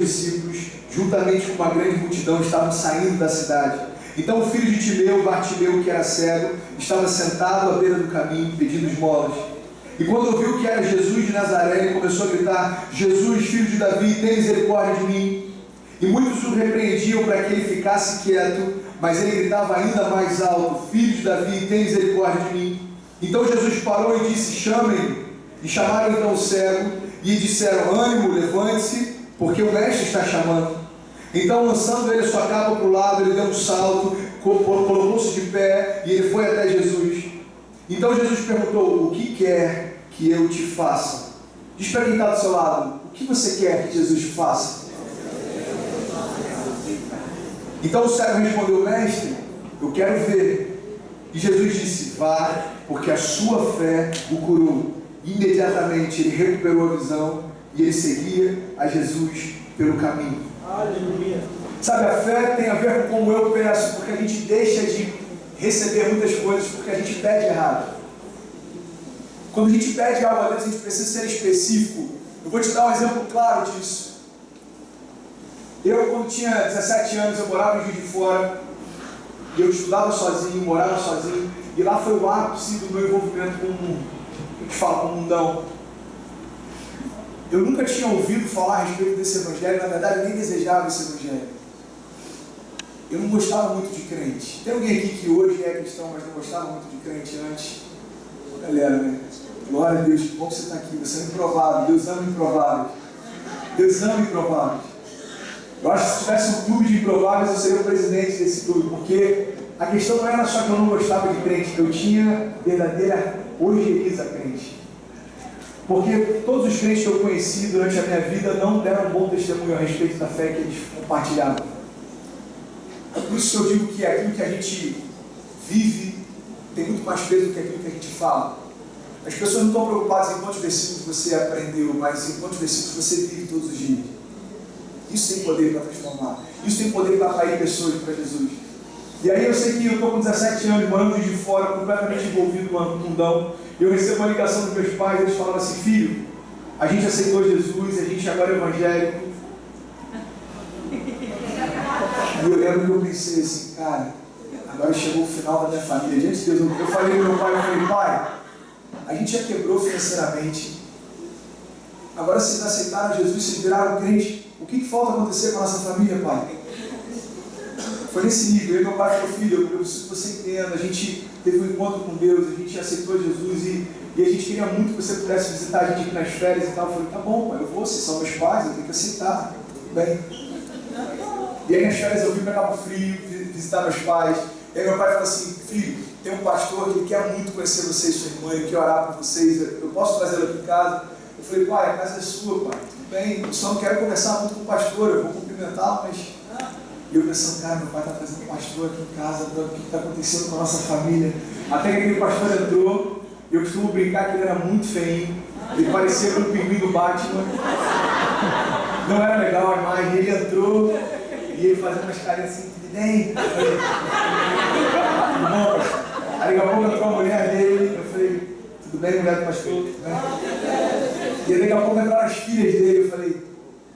discípulos, juntamente com uma grande multidão, estavam saindo da cidade. Então o filho de Timeu, Bartimeu, que era cego, estava sentado à beira do caminho, pedindo esmolas. E quando ouviu que era Jesus de Nazaré, ele começou a gritar: Jesus, filho de Davi, tem misericórdia de mim. E muitos o repreendiam para que ele ficasse quieto, mas ele gritava ainda mais alto: Filho de Davi, tem misericórdia de mim. Então Jesus parou e disse: Chamem-no. E chamaram então o cego, e disseram: Ânimo, levante-se, porque o mestre está chamando. Então, lançando ele a sua capa para o lado, ele deu um salto, colocou-se de pé, e ele foi até Jesus. Então Jesus perguntou: O que quer que eu te faça? Diz para quem está do seu lado: O que você quer que Jesus te faça? Então o cego respondeu: Mestre, eu quero ver. E Jesus disse: Vá, porque a sua fé o curou. Imediatamente ele recuperou a visão e ele seguia a Jesus pelo caminho. Aleluia. Sabe, a fé tem a ver com como eu peço, porque a gente deixa de receber muitas coisas porque a gente pede errado. Quando a gente pede algo a Deus, a gente precisa ser específico. Eu vou te dar um exemplo claro disso. Eu, quando tinha 17 anos, eu morava em Juiz de Fora, e eu estudava sozinho, morava sozinho, e lá foi o ápice do meu envolvimento com o mundo. Eu te falo, com o mundão. Eu nunca tinha ouvido falar a respeito desse evangelho, na verdade eu nem desejava esse evangelho. Eu não gostava muito de crente. Tem alguém aqui que hoje é cristão, mas não gostava muito de crente antes? Galera, né? Glória a Deus, que bom que você está aqui. Você é improvável. Deus ama improváveis. Deus ama improváveis. Eu acho que se tivesse um clube de improváveis, eu seria o presidente desse clube, porque a questão não era só que eu não gostava de crente, eu tinha verdadeira ojeriza crente. Porque todos os crentes que eu conheci durante a minha vida não deram um bom testemunho a respeito da fé que eles compartilhavam. É por isso que eu digo que aquilo que a gente vive tem muito mais peso do que aquilo que a gente fala. As pessoas não estão preocupadas em quantos versículos você aprendeu, mas em quantos versículos você vive todos os dias. Isso tem poder para transformar. Isso tem poder para atrair pessoas para Jesus. E aí eu sei que eu estou com 17 anos, morando de fora, completamente envolvido no mundão. Eu recebo uma ligação dos meus pais, eles falaram assim: filho, a gente aceitou Jesus, a gente agora é evangélico. E eu lembro que eu pensei assim: cara, agora chegou o final da minha família. Diante de Deus, eu falei para meu pai, eu falei: pai, a gente já quebrou financeiramente. Agora vocês aceitaram Jesus, vocês viraram crente. O que falta acontecer com a nossa família, pai? Foi nesse nível. E meu pai falou: filho, eu preciso que você entenda, a gente teve um encontro com Deus, a gente aceitou Jesus e a gente queria muito que você pudesse visitar a gente aqui nas férias e tal. Eu falei: tá bom, pai, eu vou, vocês são meus pais, eu tenho que aceitar. Tudo bem. E aí nas férias eu vim para Cabo Frio visitar meus pais. E aí meu pai falou assim: filho, tem um pastor que quer muito conhecer você e sua irmã, ele quer orar por vocês, eu posso trazê-lo aqui em casa? Eu falei: pai, a casa é sua, pai. Tudo bem, eu só não quero conversar muito com o pastor, eu vou cumprimentá-lo, mas... E eu pensando: cara, meu pai está trazendo um pastor aqui em casa, o que está acontecendo com a nossa família? Até que aquele pastor entrou, eu costumo brincar que ele era muito feinho, ele parecia com o pinguim do Batman, não era legal a imagem. Ele entrou e ele fazendo umas carinhas assim: tudo bem? Aí daqui a pouco entrou a mulher dele, eu falei: tudo bem, mulher do pastor? Tudo bem? E aí daqui a pouco entraram as filhas dele, eu falei: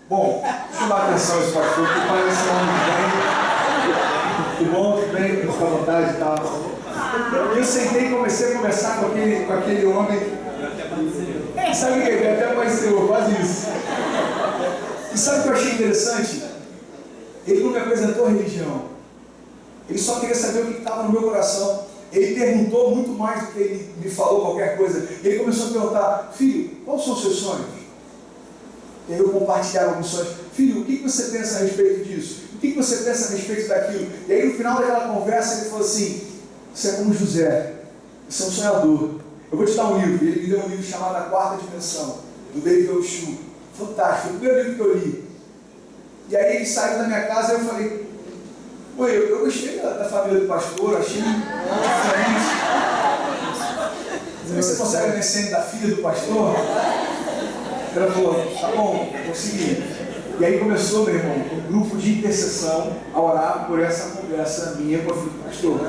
bom, chama a atenção esse pastor, que parece um homem bem. Tudo bom, tudo bem, fica à vontade e tal. E eu sentei e comecei a conversar com aquele homem. Sabe o que? Ele até apareceu, quase isso. E sabe o que eu achei interessante? Ele não me apresentou a religião. Ele só queria saber o que estava no meu coração. Ele perguntou muito mais do que ele me falou qualquer coisa. Ele começou a perguntar: filho, quais são os seus sonhos? E aí eu compartilhava alguns sonhos. Filho, o que você pensa a respeito disso? O que você pensa a respeito daquilo? E aí no final daquela conversa ele falou assim: você é como José, você é um sonhador. Eu vou te dar um livro. Ele me deu um livro chamado A Quarta Dimensão, do David Osho. Fantástico, foi o primeiro livro que eu li. E aí ele saiu da minha casa e eu falei: pô, eu gostei da família do pastor, achei diferente. Você consegue a MSN da filha do pastor? Ela falou: tá bom, consegui. E aí começou, meu irmão, um grupo de intercessão a orar por essa conversa minha com a filha do pastor.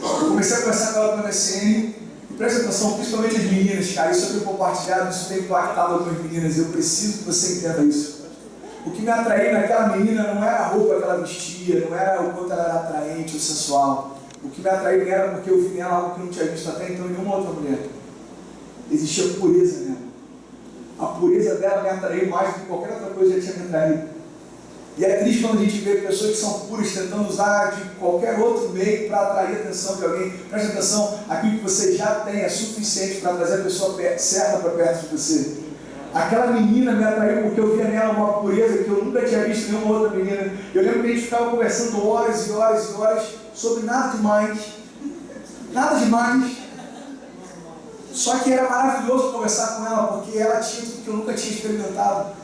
Eu comecei a conversar com ela no MSN, e presta atenção, principalmente as meninas, cara, isso eu tenho compartilhado, isso tem impactado algumas meninas, eu preciso que você entenda isso. O que me atraiu naquela menina não era a roupa que ela vestia, não era o quanto ela era atraente ou sensual. O que me atraiu era porque eu vi nela algo que eu não tinha visto até então em nenhuma outra mulher. Existia pureza nela. A pureza dela me atraiu mais do que qualquer outra coisa que já tinha me atraído. E é triste quando a gente vê pessoas que são puras tentando usar de qualquer outro meio para atrair a atenção de alguém. Preste atenção, aquilo que você já tem é suficiente para trazer a pessoa certa para perto de você. Aquela menina me atraiu porque eu via nela uma pureza que eu nunca tinha visto em nenhuma outra menina. Eu lembro que a gente ficava conversando horas e horas e horas sobre nada demais. Nada demais. Só que era maravilhoso conversar com ela, porque ela tinha tudo que eu nunca tinha experimentado.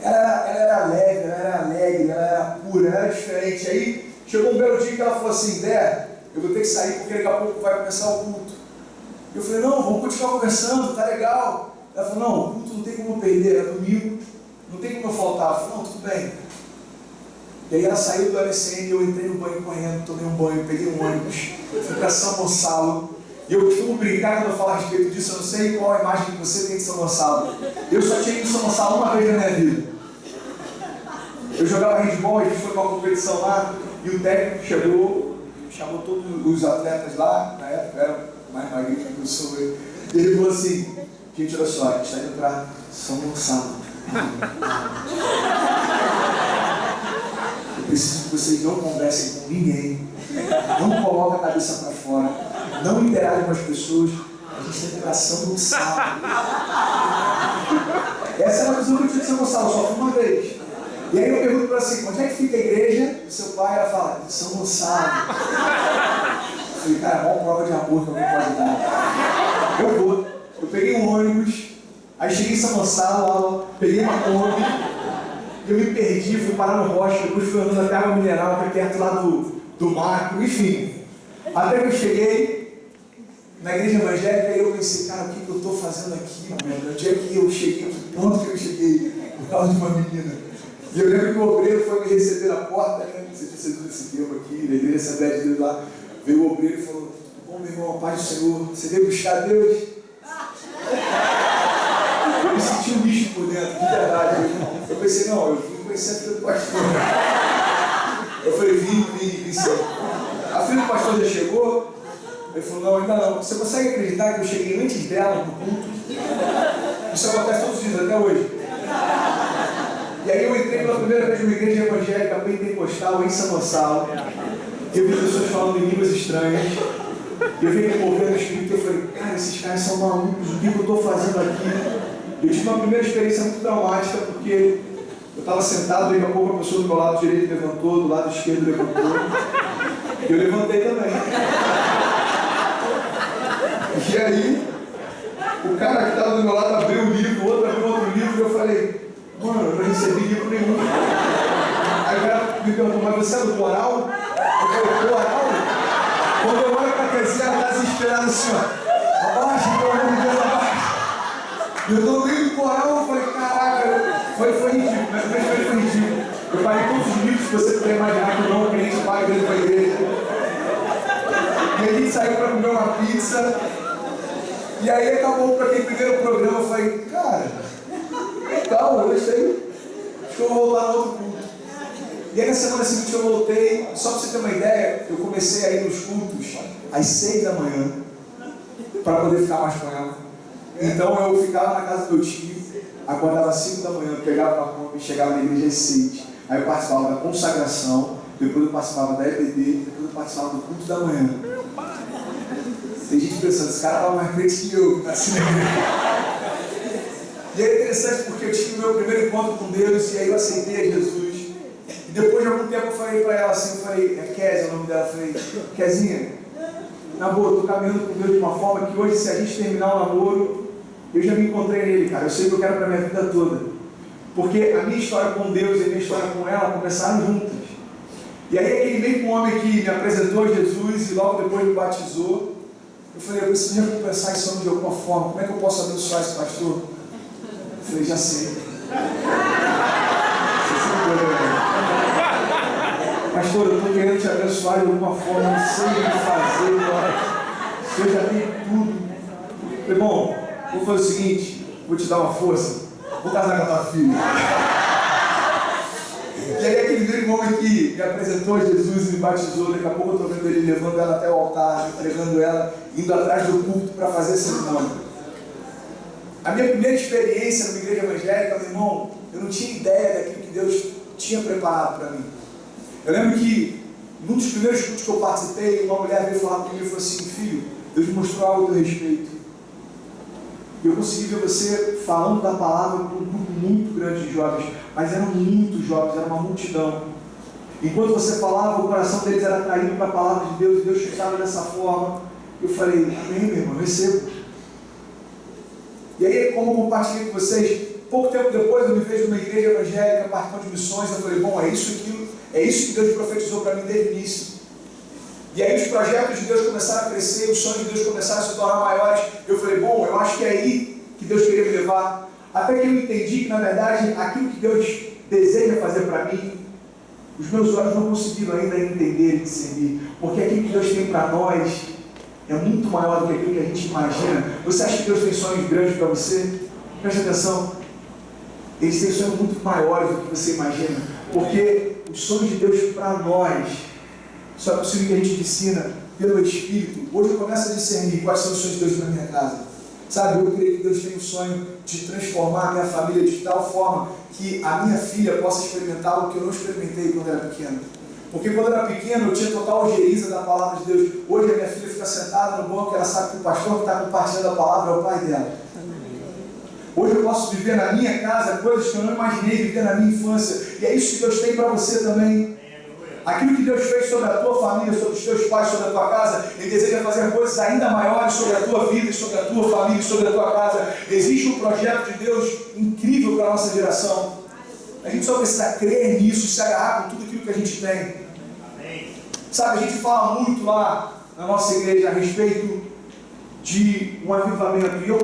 Ela era leve, ela era alegre, ela era pura, ela era diferente. Aí chegou um belo dia que ela falou assim: Dé, eu vou ter que sair porque daqui a pouco vai começar o culto. Eu falei: não, vamos continuar conversando, tá legal. Ela falou: não, o culto não tem como eu perder, é domingo, não tem como eu faltar. Eu falei: não, tudo bem. E aí ela saiu do LCN, eu entrei no banho correndo, tomei um banho, peguei um ônibus, fui para São Gonçalo. E eu costumo brincar quando eu falo a respeito disso, eu não sei qual a imagem que você tem de São Gonçalo. Eu só tinha ido em São Gonçalo uma vez na minha vida. Eu jogava handball, a gente foi para uma competição lá, e o técnico chegou, chamou todos os atletas lá, na época era mais magrinho que eu sou. E ele falou assim: gente, olha só, a gente está indo para São Gonçalo. Eu preciso que vocês não conversem com ninguém, não coloquem a cabeça para fora, não interagem com as pessoas, a gente tem para São Gonçalo. Essa é uma visão que eu tive de São Gonçalo, só fui uma vez. E aí eu pergunto para ela assim: onde é que fica a igreja do seu pai? Ela fala: São Gonçalo. Eu falei: cara, a maior prova de amor que alguém pode dar. Eu vou. Eu peguei um ônibus, aí cheguei em São Gonçalo, peguei uma Kombi, eu me perdi, fui parar no Rocha, depois fui andando até a água mineral, que é perto lá do Marco, enfim. Até que eu cheguei na igreja evangélica e eu pensei: cara, o que eu estou fazendo aqui, mano? Onde é que eu cheguei? Que ponto que eu cheguei? Por causa de uma menina. E eu lembro que o obreiro foi me receber na porta, né? Não sei se vocês usam esse termo aqui, na igreja Assembleia de Deus lá. Veio o obreiro e falou: bom, meu irmão, a paz do Senhor, você veio buscar Deus? Eu me senti um bicho por dentro, de verdade. Eu pensei: não, eu vim conhecer a filha do pastor. Eu falei: vim sim. A filha do pastor já chegou? Ele falou: não, ainda não. Você consegue acreditar que eu cheguei antes dela no culto? Isso acontece todos os dias, até hoje. E aí eu entrei pela primeira vez numa igreja evangélica pentecostal em São Gonçalo. Eu vi pessoas falando em línguas estranhas. Eu vi aquele mover no espírito e eu falei: cara, esses caras são malucos, o que eu estou fazendo aqui? Eu tive uma primeira experiência muito traumática, porque eu estava sentado e daqui a pouco a pessoa do meu lado direito levantou, do lado esquerdo levantou. Eu levantei também. E aí, o cara que estava do meu lado abriu um livro, o outro abriu outro livro, e eu falei: mano, eu não recebi livro nenhum. Aí o cara me perguntou: mas você é do coral? Eu falei: coral? Quando eu olho para a casinha, ela está desesperada assim, ó. Abaixa, pelo amor de Deus, abaixa. E eu estou no meio do coral, eu falei: caraca, foi ridículo, mas foi ridículo. Eu paguei todos os livros que você puder imaginar que o não crente paga dentro da igreja. E a gente saiu para comer uma pizza. E aí acabou para aquele primeiro programa, eu falei: cara, legal, eu gostei. Acho que eu vou voltar no outro culto. E aí na semana seguinte eu voltei, só para você ter uma ideia, eu comecei a ir nos cultos às 6 da manhã, para poder ficar mais com ela. Então eu ficava na casa do meu tio, acordava às 5 da manhã, pegava uma Kombi e chegava na igreja às 6. Aí eu participava da consagração, depois eu participava da EBD, depois eu participava do culto da manhã. Tem gente pensando: esse cara estava mais crente que eu, assim, E é interessante porque eu tive o meu primeiro encontro com Deus e aí eu aceitei a Jesus. E depois de algum tempo eu falei para ela assim, eu falei, é Kézia o nome dela, eu falei: Kézinha, na boa, eu estou caminhando com Deus de uma forma que hoje, se a gente terminar o namoro, eu já me encontrei nele, cara. Eu sei o que eu quero para a minha vida toda. Porque a minha história com Deus e a minha história com ela começaram juntas. E aí aquele mesmo homem que me apresentou a Jesus e logo depois me batizou, eu falei: eu preciso recompensar esse homem de alguma forma. Como é que eu posso abençoar esse pastor? Eu falei: já sei. Pastor, eu estou querendo te abençoar de alguma forma, não sei o que fazer, o senhor já tem tudo. Eu falei: bom, vou fazer o seguinte, vou te dar uma força, vou casar com a tua filha. irmão que me apresentou Jesus e me batizou, daqui a pouco eu estou vendo ele levando ela até o altar, entregando ela, indo atrás do culto para fazer cerimônia. A minha primeira experiência numa igreja evangélica, meu irmão, eu não tinha ideia daquilo que Deus tinha preparado para mim. Eu lembro que, num dos primeiros cultos que eu participei, uma mulher veio falar comigo e falou assim: filho, Deus me mostrou algo a teu respeito. E eu consegui ver você falando da palavra para um grupo muito grande de jovens, mas eram muitos jovens, era uma multidão. Enquanto você falava, o coração deles era atraído para a palavra de Deus, e Deus chegava dessa forma. Eu falei: amém, meu irmão, recebo. E aí, como eu compartilhei com vocês, pouco tempo depois eu me vejo numa igreja evangélica, participando de missões. Eu falei: bom, é isso que Deus profetizou para mim desde o início. E aí os projetos de Deus começaram a crescer, os sonhos de Deus começaram a se tornar maiores. Eu falei: bom, eu acho que é aí que Deus queria me levar. Até que eu entendi que, na verdade, aquilo que Deus deseja fazer para mim, os meus olhos não conseguiram ainda entender e discernir. Porque aquilo que Deus tem para nós é muito maior do que aquilo que a gente imagina. Você acha que Deus tem sonhos grandes para você? Preste atenção. Eles têm sonhos muito maiores do que você imagina. Porque os sonhos de Deus para nós só é possível que a gente ensina pelo Espírito. Hoje eu começo a discernir quais são os sonhos de Deus na minha casa. Sabe, eu creio que Deus tem um sonho de transformar a minha família de tal forma que a minha filha possa experimentar o que eu não experimentei quando era pequeno. Porque quando eu era pequeno eu tinha total ojeriza da palavra de Deus. Hoje a minha filha fica sentada no banco e ela sabe que o pastor que está compartilhando a palavra é o pai dela. Hoje eu posso viver na minha casa coisas que eu não imaginei viver na minha infância. E é isso que Deus tem para você também. Aquilo que Deus fez sobre a tua família, sobre os teus pais, sobre a tua casa, Ele deseja fazer coisas ainda maiores sobre a tua vida, sobre a tua família, sobre a tua casa. Existe um projeto de Deus incrível para a nossa geração. A gente só precisa crer nisso e se agarrar com tudo aquilo que a gente tem. Sabe, a gente fala muito lá na nossa igreja a respeito de um avivamento. E eu